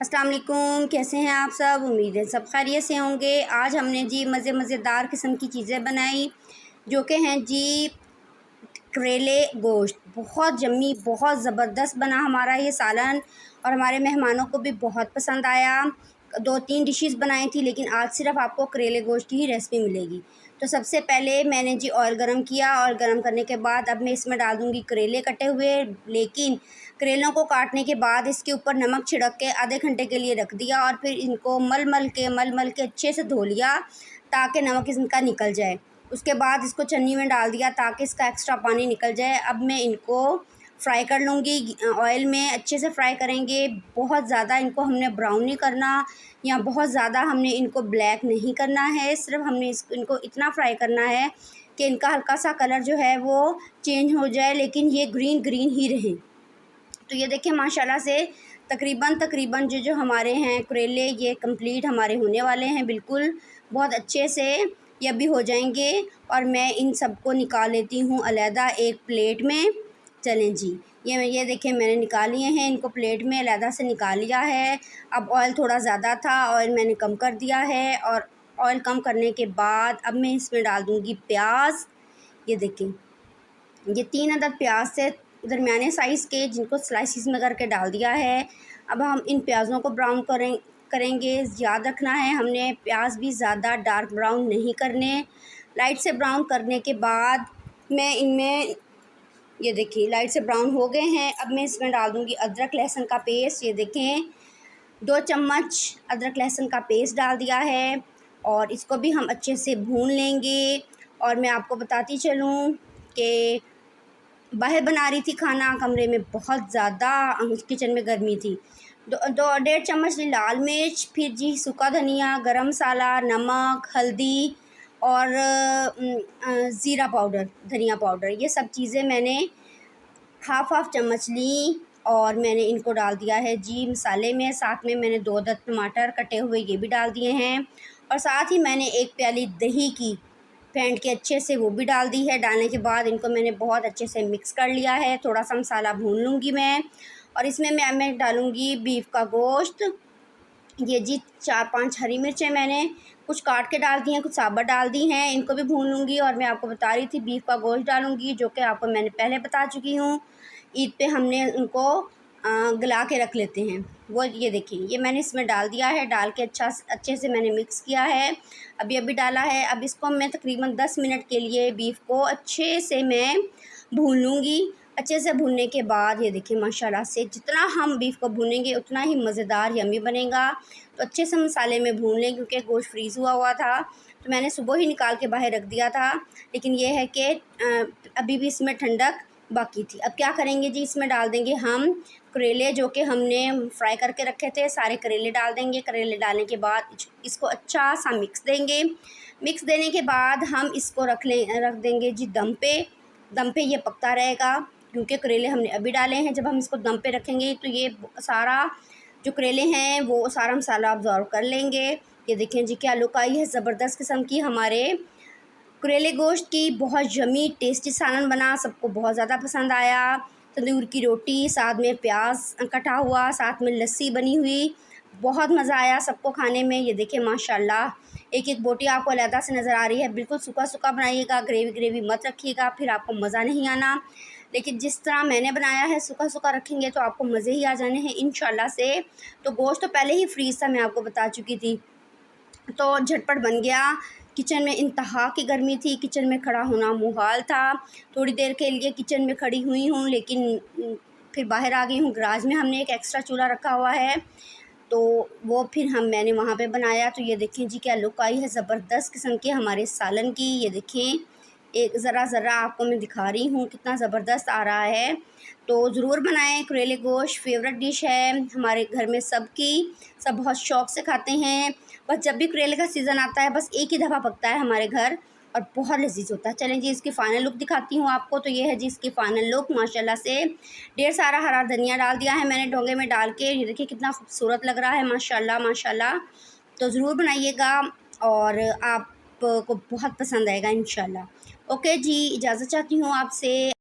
अस्सलाम वालेकुम, कैसे हैं आप सब। उम्मीद है सब खैरियत से होंगे। आज हमने जी मज़ेदार किस्म की चीज़ें बनाई जो कि हैं जी करेले गोश्त। बहुत जम्मी, बहुत ज़बरदस्त बना हमारा ये सालन और हमारे मेहमानों को भी बहुत पसंद आया। 2-3 डिशेस बनाई थी लेकिन आज सिर्फ आपको करेले गोश्त की ही रेसिपी मिलेगी। तो सबसे पहले मैंने जी ऑयल गरम किया। ऑयल गरम करने के बाद अब मैं इसमें डाल दूँगी करेले कटे हुए, लेकिन करेलों को काटने के बाद इसके ऊपर नमक छिड़क के आधे घंटे के लिए रख दिया और फिर इनको मल मल के अच्छे से धो लिया ताकि नमक इनका निकल जाए। उसके बाद इसको छन्नी में डाल दिया ताकि इसका एक्स्ट्रा पानी निकल जाए। अब मैं इनको फ्राई कर लूँगी ऑयल में, अच्छे से फ्राई करेंगे। बहुत ज़्यादा इनको हमने ब्राउन नहीं करना या बहुत ज़्यादा हमने इनको ब्लैक नहीं करना है, सिर्फ हमने इनको इतना फ्राई करना है कि इनका हल्का सा कलर जो है वो चेंज हो जाए, लेकिन ये ग्रीन ग्रीन ही रहे। तो ये देखिए माशाल्लाह से तकरीबन जो हमारे हैं करेले ये कंप्लीट हमारे होने वाले हैं। बिल्कुल बहुत अच्छे से ये भी हो जाएंगे और मैं इन सबको निकाल लेती हूँ अलहदा एक प्लेट में। चलें जी, ये देखिए मैंने निकाल लिए हैं इनको प्लेट में, अलहदा से निकाल लिया है। अब ऑयल थोड़ा ज़्यादा था, ऑयल मैंने कम कर दिया है और ऑयल कम करने के बाद अब मैं इसमें डाल दूँगी प्याज। ये देखें, ये 3 अदद प्याज से दरमियाने साइज़ के जिनको स्लाइसिस में करके डाल दिया है। अब हम इन प्याज़ों को ब्राउन करेंगे। याद रखना है हमने प्याज भी ज़्यादा डार्क ब्राउन नहीं करने। लाइट से ब्राउन करने के बाद मैं इनमें, ये देखिए लाइट से ब्राउन हो गए हैं। अब मैं इसमें डाल दूँगी अदरक लहसुन का पेस्ट। ये देखें 2 चम्मच अदरक लहसुन का पेस्ट डाल दिया है और इसको भी हम अच्छे से भून लेंगे। और मैं आपको बताती चलूँ कि बाहर बना रही थी खाना, कमरे में बहुत ज़्यादा किचन में गर्मी थी। 1.5 चम्मच लाल मिर्च, फिर जी सूखा धनिया, गरम मसाला, नमक, हल्दी और ज़ीरा पाउडर, धनिया पाउडर, ये सब चीज़ें मैंने हाफ़ चम्मच ली और मैंने इनको डाल दिया है जी मसाले में। साथ में मैंने 2 अदद टमाटर कटे हुए ये भी डाल दिए हैं और साथ ही मैंने 1 प्याली दही की फेंट के अच्छे से वो भी डाल दी है। डालने के बाद इनको मैंने बहुत अच्छे से मिक्स कर लिया है। थोड़ा सा मसाला भून लूँगी मैं और इसमें मैं डालूँगी बीफ का गोश्त। ये जी 4-5 हरी मिर्चें मैंने कुछ काट के डाल दी हैं, कुछ साबुत डाल दी हैं। इनको भी भून लूँगी और मैं आपको बता रही थी बीफ का गोश्त डालूँगी, जो कि आपको मैंने पहले बता चुकी हूँ। ईद पे हमने उनको गला के रख लेते हैं वो। ये देखिए ये मैंने इसमें डाल दिया है, डाल के अच्छे से मैंने मिक्स किया है। अभी डाला है। अब इसको मैं तकरीबन 10 मिनट के लिए बीफ को अच्छे से मैं भून लूँगी। अच्छे से भूनने के बाद ये देखिए माशाल्लाह से जितना हम बीफ को भूनेंगे उतना ही मज़ेदार यम्मी बनेगा। तो अच्छे से मसाले में भून लें क्योंकि गोश्त फ्रीज़ हुआ था, तो मैंने सुबह ही निकाल के बाहर रख दिया था। लेकिन ये है कि अभी भी इसमें ठंडक बाकी थी। अब क्या करेंगे जी, इसमें डाल देंगे हम करेले जो कि हमने फ्राई करके रखे थे, सारे करेले डाल देंगे। करेले डालने के बाद इसको अच्छा सा मिक्स देंगे। मिक्स देने के बाद हम इसको रख देंगे जी दम पे ये पकता रहेगा क्योंकि करेले हमने अभी डाले हैं। जब हम इसको दम पे रखेंगे तो ये सारा जो करेले हैं वो सारा मसाला अब्ज़ॉर्ब कर लेंगे। ये देखें जी क्या लुक आई है ज़बरदस्त किस्म की हमारे करेले गोश्त की। बहुत यम्मी टेस्टी सालन बना, सबको बहुत ज़्यादा पसंद आया। तंदूर की रोटी, साथ में प्याज कटा हुआ, साथ में लस्सी बनी हुई, बहुत मज़ा आया सबको खाने में। ये देखिए माशाल्लाह एक एक बोटी आपको अलहदा से नज़र आ रही है। बिल्कुल सूखा सूखा बनाइएगा, ग्रेवी मत रखिएगा, फिर आपको मज़ा नहीं आना। लेकिन जिस तरह मैंने बनाया है सूखा सूखा रखेंगे तो आपको मज़े ही आ जाने हैं इंशाल्लाह से। तो गोश्त तो पहले ही फ्रीज़ था, मैं आपको बता चुकी थी, तो झटपट बन गया। किचन में इंतहा की गर्मी थी, किचन में खड़ा होना मुहाल था। थोड़ी देर के लिए किचन में खड़ी हुई हूँ लेकिन फिर बाहर आ गई हूँ। गराज में हमने एक एक्स्ट्रा चूल्हा रखा हुआ है तो वो फिर मैंने वहाँ पे बनाया। तो ये देखें जी क्या लुक आई है ज़बरदस्त किस्म की हमारे सालन की। ये देखें एक ज़रा आपको मैं दिखा रही हूँ कितना ज़बरदस्त आ रहा है। तो ज़रूर बनाएं, करेले गोश्त फेवरेट डिश है हमारे घर में सबकी, सब बहुत शौक़ से खाते हैं। बस जब भी करेले का सीज़न आता है बस एक ही दफ़ा पकता है हमारे घर और बहुत लजीज होता है। चलें जी इसकी फ़ाइनल लुक दिखाती हूँ आपको। तो ये है जी इसकी फ़ाइनल लुक माशाल्लाह से। ढेर सारा हरा धनिया डाल दिया है मैंने डोंगे में डाल के। ये देखिए कितना खूबसूरत लग रहा है माशाल्लाह माशाल्लाह। तो ज़रूर बनाइएगा और आपको बहुत पसंद आएगा इंशाल्लाह। ओके जी, इजाज़त चाहती हूँ आपसे।